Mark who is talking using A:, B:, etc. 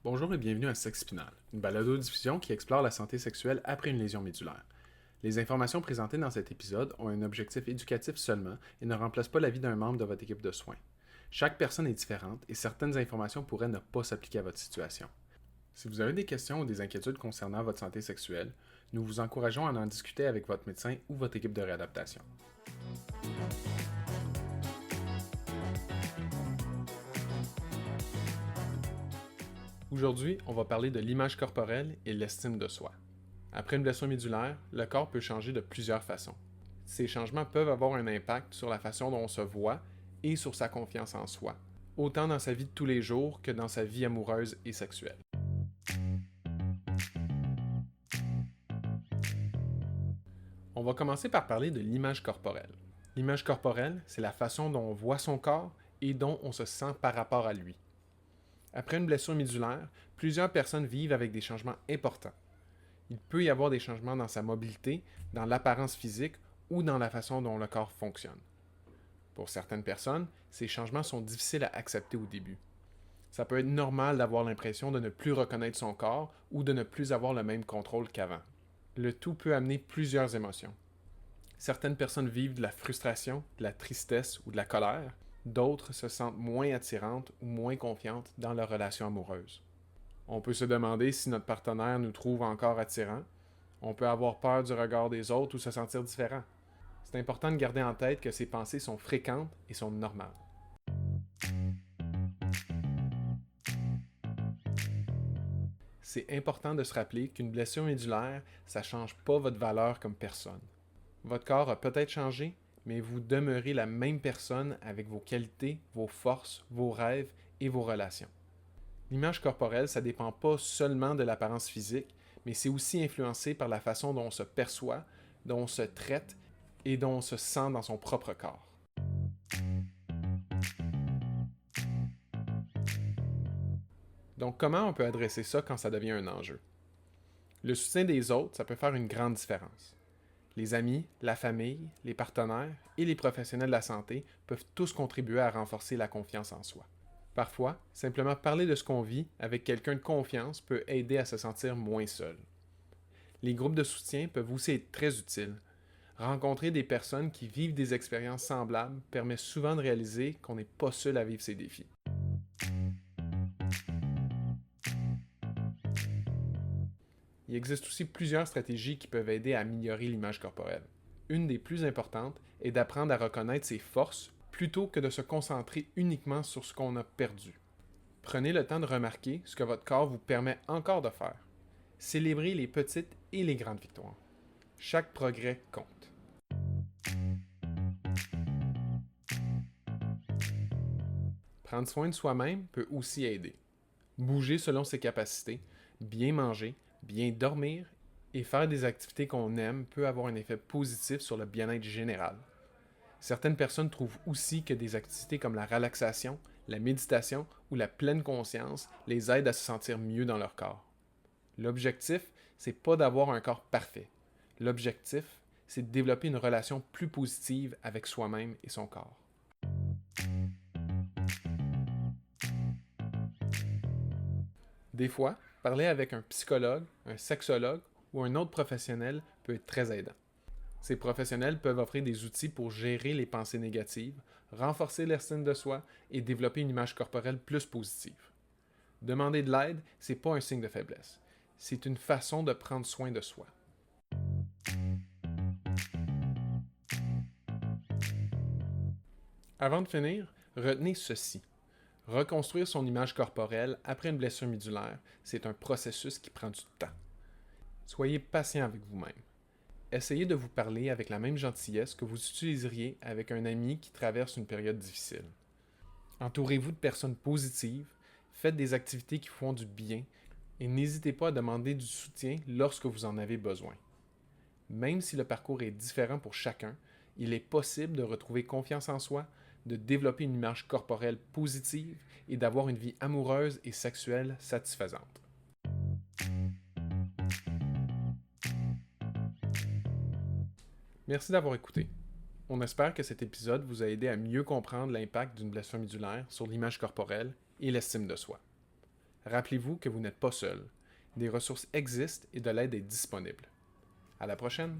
A: Bonjour et bienvenue à Sexe Spinal, une balado-diffusion qui explore la santé sexuelle après une lésion médulaire. Les informations présentées dans cet épisode ont un objectif éducatif seulement et ne remplacent pas l'avis d'un membre de votre équipe de soins. Chaque personne est différente et certaines informations pourraient ne pas s'appliquer à votre situation. Si vous avez des questions ou des inquiétudes concernant votre santé sexuelle, nous vous encourageons à en discuter avec votre médecin ou votre équipe de réadaptation. Aujourd'hui, on va parler de l'image corporelle et l'estime de soi. Après une blessure médulaire, le corps peut changer de plusieurs façons. Ces changements peuvent avoir un impact sur la façon dont on se voit et sur sa confiance en soi, autant dans sa vie de tous les jours que dans sa vie amoureuse et sexuelle. On va commencer par parler de l'image corporelle. L'image corporelle, c'est la façon dont on voit son corps et dont on se sent par rapport à lui. Après une blessure médulaire, plusieurs personnes vivent avec des changements importants. Il peut y avoir des changements dans sa mobilité, dans l'apparence physique ou dans la façon dont le corps fonctionne. Pour certaines personnes, ces changements sont difficiles à accepter au début. Ça peut être normal d'avoir l'impression de ne plus reconnaître son corps ou de ne plus avoir le même contrôle qu'avant. Le tout peut amener plusieurs émotions. Certaines personnes vivent de la frustration, de la tristesse ou de la colère. D'autres se sentent moins attirantes ou moins confiantes dans leur relation amoureuse. On peut se demander si notre partenaire nous trouve encore attirants. On peut avoir peur du regard des autres ou se sentir différent. C'est important de garder en tête que ces pensées sont fréquentes et sont normales. C'est important de se rappeler qu'une blessure médulaire, ça ne change pas votre valeur comme personne. Votre corps a peut-être changé, mais vous demeurez la même personne avec vos qualités, vos forces, vos rêves et vos relations. L'image corporelle, ça ne dépend pas seulement de l'apparence physique, mais c'est aussi influencé par la façon dont on se perçoit, dont on se traite et dont on se sent dans son propre corps. Donc, comment on peut adresser ça quand ça devient un enjeu? Le soutien des autres, ça peut faire une grande différence. Les amis, la famille, les partenaires et les professionnels de la santé peuvent tous contribuer à renforcer la confiance en soi. Parfois, simplement parler de ce qu'on vit avec quelqu'un de confiance peut aider à se sentir moins seul. Les groupes de soutien peuvent aussi être très utiles. Rencontrer des personnes qui vivent des expériences semblables permet souvent de réaliser qu'on n'est pas seul à vivre ces défis. Il existe aussi plusieurs stratégies qui peuvent aider à améliorer l'image corporelle. Une des plus importantes est d'apprendre à reconnaître ses forces plutôt que de se concentrer uniquement sur ce qu'on a perdu. Prenez le temps de remarquer ce que votre corps vous permet encore de faire. Célébrez les petites et les grandes victoires. Chaque progrès compte. Prendre soin de soi-même peut aussi aider. Bouger selon ses capacités, bien manger, bien dormir et faire des activités qu'on aime peut avoir un effet positif sur le bien-être général. Certaines personnes trouvent aussi que des activités comme la relaxation, la méditation ou la pleine conscience les aident à se sentir mieux dans leur corps. L'objectif, c'est pas d'avoir un corps parfait. L'objectif, c'est de développer une relation plus positive avec soi-même et son corps. Des fois, parler avec un psychologue, un sexologue ou un autre professionnel peut être très aidant. Ces professionnels peuvent offrir des outils pour gérer les pensées négatives, renforcer l'estime de soi et développer une image corporelle plus positive. Demander de l'aide, c'est pas un signe de faiblesse. C'est une façon de prendre soin de soi. Avant de finir, retenez ceci. Reconstruire son image corporelle après une blessure médulaire, c'est un processus qui prend du temps. Soyez patient avec vous-même. Essayez de vous parler avec la même gentillesse que vous utiliseriez avec un ami qui traverse une période difficile. Entourez-vous de personnes positives, faites des activités qui font du bien et n'hésitez pas à demander du soutien lorsque vous en avez besoin. Même si le parcours est différent pour chacun, il est possible de retrouver confiance en soi, de développer une image corporelle positive et d'avoir une vie amoureuse et sexuelle satisfaisante. Merci d'avoir écouté. On espère que cet épisode vous a aidé à mieux comprendre l'impact d'une blessure médulaire sur l'image corporelle et l'estime de soi. rappelez-vous que vous n'êtes pas seul. Des ressources existent et de l'aide est disponible. À la prochaine!